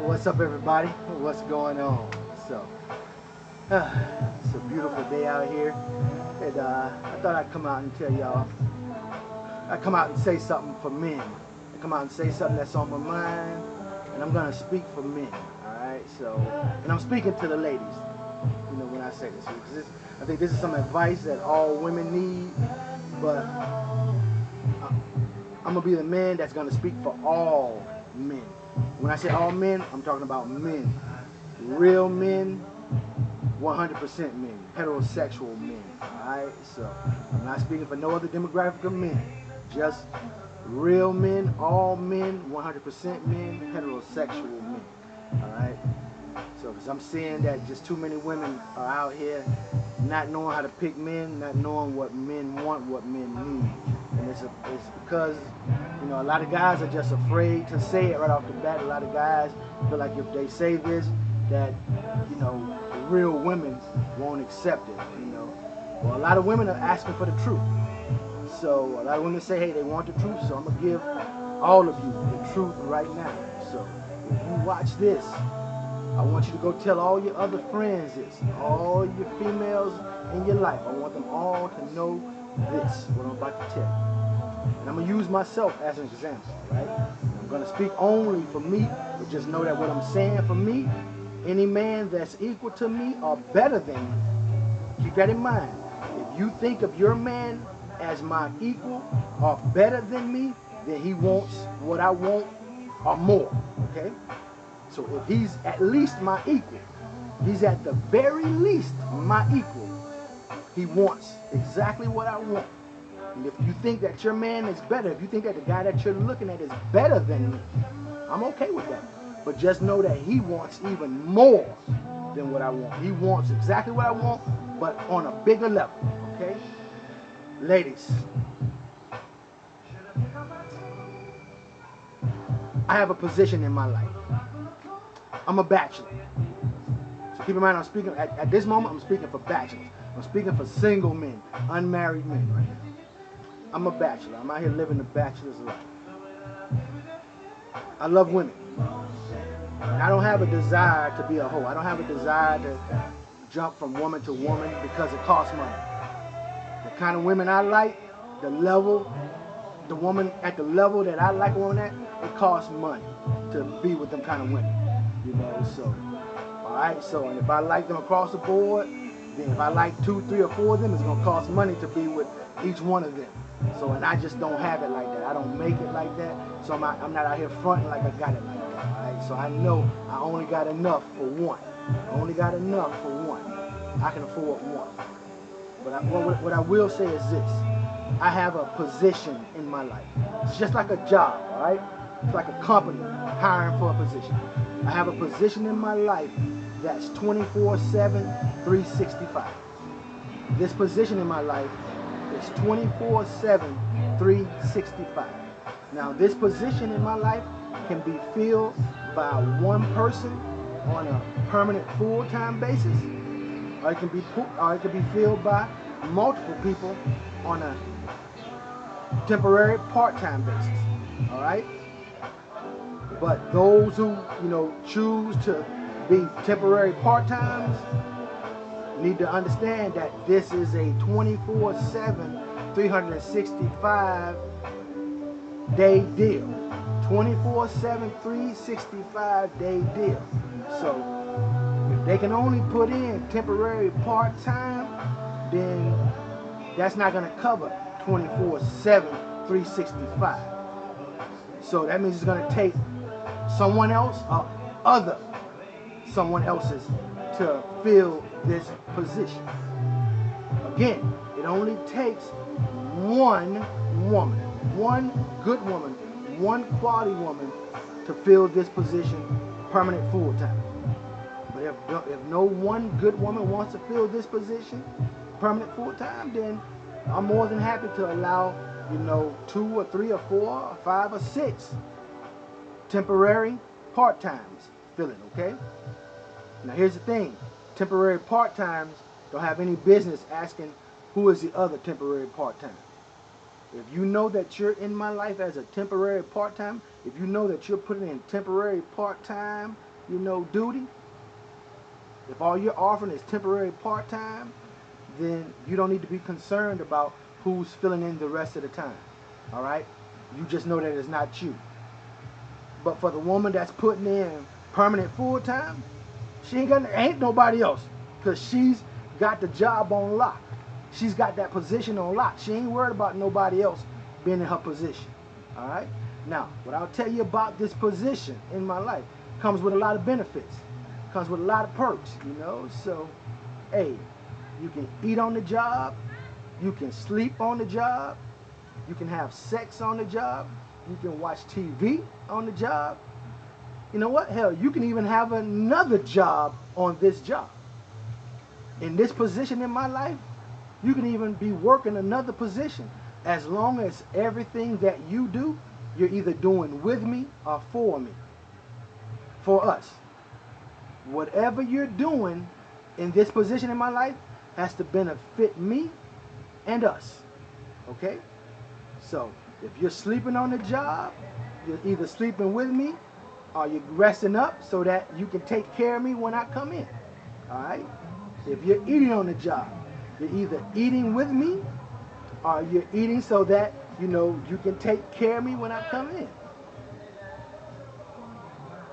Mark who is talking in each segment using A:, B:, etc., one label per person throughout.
A: What's up, everybody? What's going on? So, it's a beautiful day out here, and I thought I'd come out and tell y'all. I'd come out and say something for men. I come out and say something that's on my mind, and I'm gonna speak for men. All right. So, and I'm speaking to the ladies. You know, when I say this, because I think this is some advice that all women need, but I'm gonna be the man that's gonna speak for all men. When I say all men, I'm talking about men, real men, 100% men, heterosexual men. All right, so I'm not speaking for no other demographic of men, just real men, all men, 100% men, heterosexual men. All right. So, because I'm seeing that just too many women are out here not knowing how to pick men, not knowing what men want, what men need. And it's because, you know, a lot of guys are just afraid to say it right off the bat. A lot of guys feel like if they say this, that, you know, real women won't accept it, you know. Well, a lot of women are asking for the truth. So a lot of women say, hey, they want the truth, so I'm going to give all of you the truth right now. So if you watch this, I want you to go tell all your other friends this, all your females in your life. I want them all to know this, what I'm about to tell you. And I'm going to use myself as an example, right? I'm going to speak only for me, but just know that what I'm saying for me, any man that's equal to me or better than me, keep that in mind. If you think of your man as my equal or better than me, then he wants what I want or more, okay? So if he's at least my equal, he's at the very least my equal, he wants exactly what I want. And if you think that your man is better, if you think that the guy that you're looking at is better than me, I'm okay with that. But just know that he wants even more than what I want. He wants exactly what I want, but on a bigger level, okay? Ladies, I have a position in my life. I'm a bachelor. So keep in mind, I'm speaking, at this moment, I'm speaking for bachelors. I'm speaking for single men, unmarried men right now. I'm a bachelor. I'm out here living the bachelor's life. I love women. And I don't have a desire to be a hoe. I don't have a desire to jump from woman to woman because it costs money. The kind of women I like, the level, the woman at the level that I like a woman at, it costs money to be with them kind of women. You know, so, all right, so, and if I like them across the board, then if I like 2, 3, or 4 of them, it's gonna cost money to be with each one of them. So, and I just don't have it like that. I don't make it like that. So I'm not out here fronting like I got it like that. All right, so I know I only got enough for one. I only got enough for one. I can afford one. But what I will say is this. I have a position in my life. It's just like a job, all right? It's like a company hiring for a position. I have a position in my life that's 24/7, 365. This position in my life is 24/7, 365. Now, this position in my life can be filled by one person on a permanent full-time basis, or it can be filled by multiple people on a temporary part-time basis. All right? But those who, you know, choose to be temporary part-times need to understand that this is a 24/7, 365 day deal. 24/7, 365 day deal. So if they can only put in temporary part-time, then that's not going to cover 24/7, 365. So that means it's going to take someone else or other someone else's to fill this position. Again, it only takes one woman, one good woman, one quality woman to fill this position permanent full-time. But if no one good woman wants to fill this position permanent full-time, then I'm more than happy to allow, you know, 2 or 3 or 4 or 5 or 6 temporary part-times fill it, okay? Now here's the thing. Temporary part-times don't have any business asking who is the other temporary part-time. If you know that you're in my life as a temporary part-time, if you know that you're putting in temporary part-time duty, if all you're offering is temporary part-time, then you don't need to be concerned about who's filling in the rest of the time. All right? You just know that it's not you. But for the woman that's putting in permanent full-time, she ain't nobody else, because she's got the job on lock. She's got that position on lock. She ain't worried about nobody else being in her position. All right? Now, what I'll tell you about this position in my life comes with a lot of benefits. Comes with a lot of perks, So, hey, you can eat on the job. You can sleep on the job. You can have sex on the job. You can watch TV on the job. You know what? Hell, you can even have another job on this job. In this position in my life, you can even be working another position, as long as everything that you do, you're either doing with me or for me. For us. Whatever you're doing in this position in my life has to benefit me and us. Okay? So, if you're sleeping on the job, you're either sleeping with me or you're resting up so that you can take care of me when I come in. Alright? If you're eating on the job, you're either eating with me or you're eating so that, you can take care of me when I come in.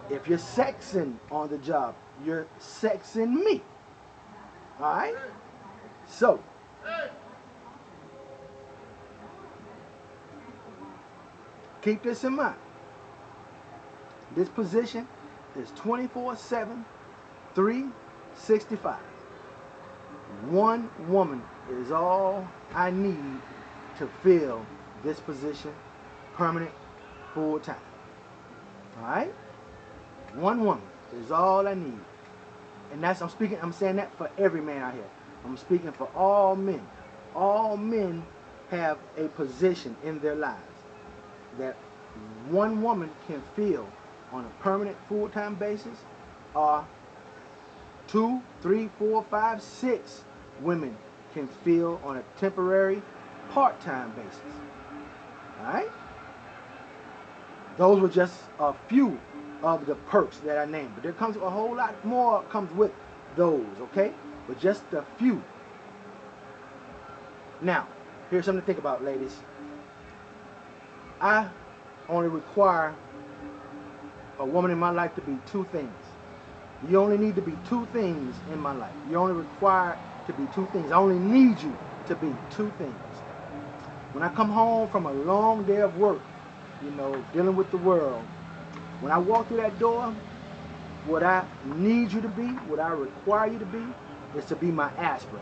A: If you're sexing on the job, you're sexing me. Alright? So, keep this in mind. This position is 24/7, 365. One woman is all I need to fill this position permanent, full time. Alright? One woman is all I need. And I'm saying that for every man out here. I'm speaking for all men. All men have a position in their lives that one woman can fill on a permanent full-time basis, or 2, 3, 4, 5, 6 women can fill on a temporary part-time basis. Alright? Those were just a few of the perks that I named. But there comes a whole lot more comes with those, okay? But just a few. Now, here's something to think about, ladies. I only require a woman in my life to be 2 things. You only need to be 2 things in my life. You only require to be 2 things. I only need you to be 2 things. When I come home from a long day of work, dealing with the world, when I walk through that door, what I need you to be, what I require you to be, is to be my aspirin.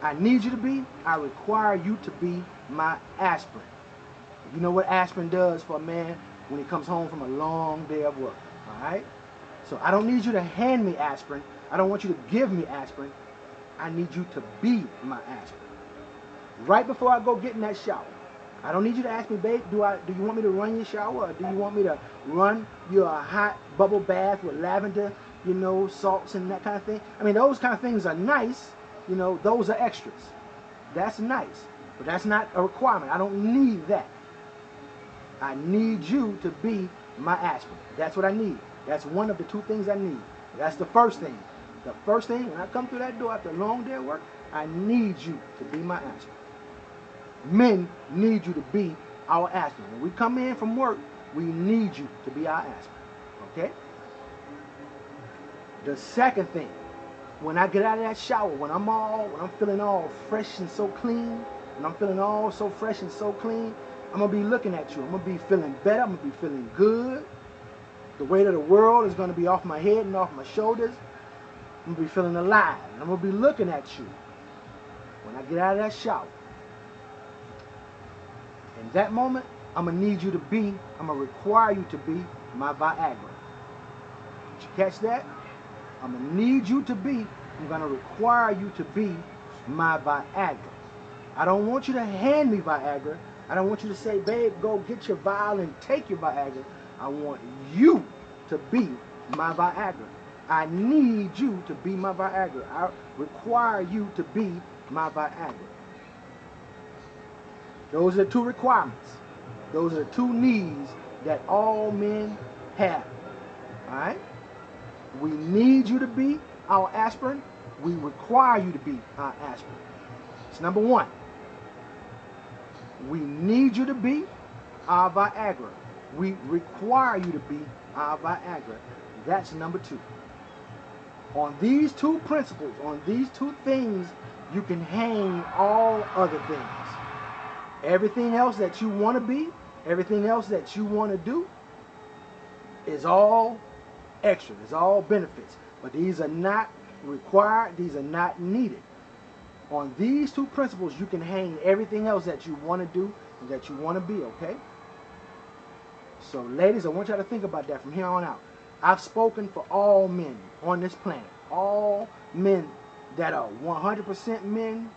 A: I need you to be, I require you to be my aspirin. You know what aspirin does for a man when he comes home from a long day of work, alright? So I don't need you to hand me aspirin. I don't want you to give me aspirin. I need you to be my aspirin. Right before I go get in that shower, I don't need you to ask me, babe, do you want me to run your shower, or do you want me to run your hot bubble bath with lavender, salts and that kind of thing? I mean, those kind of things are nice, those are extras. That's nice, but that's not a requirement. I don't need that. I need you to be my aspirin. That's what I need. That's one of the 2 things I need. That's the first thing. The first thing, when I come through that door after a long day of work, I need you to be my aspirin. Men need you to be our aspirin. When we come in from work, we need you to be our aspirin. Okay? The second thing, when I get out of that shower, when I'm feeling all fresh and so clean, when I'm feeling all so fresh and so clean, I'm going to be looking at you. I'm going to be feeling better. I'm going to be feeling good. The weight of the world is going to be off my head and off my shoulders. I'm going to be feeling alive. And I'm going to be looking at you when I get out of that shower. In that moment, I'm going to require you to be my Viagra. Did you catch that? I'm going to require you to be my Viagra. I don't want you to hand me Viagra. I don't want you to say, babe, go get your vial and take your Viagra. I want you to be my Viagra. I need you to be my Viagra. I require you to be my Viagra. Those are the 2 requirements. Those are the 2 needs that all men have. All right? We need you to be our aspirin. We require you to be our aspirin. It's number one. We need you to be our Viagra. We require you to be our Viagra. That's number two. On these two principles, on these two things, you can hang all other things. Everything else that you want to be, everything else that you want to do is all extra. It's all benefits. But these are not required. These are not needed. On these two principles, you can hang everything else that you want to do and that you want to be, okay? So, ladies, I want y'all to think about that from here on out. I've spoken for all men on this planet. All men that are 100% men,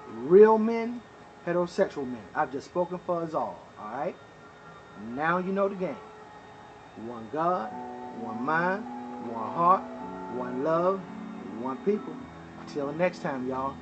A: real men, heterosexual men. I've just spoken for us all right? Now you know the game. One God, one mind, one heart, one love, one people. Till next time, y'all.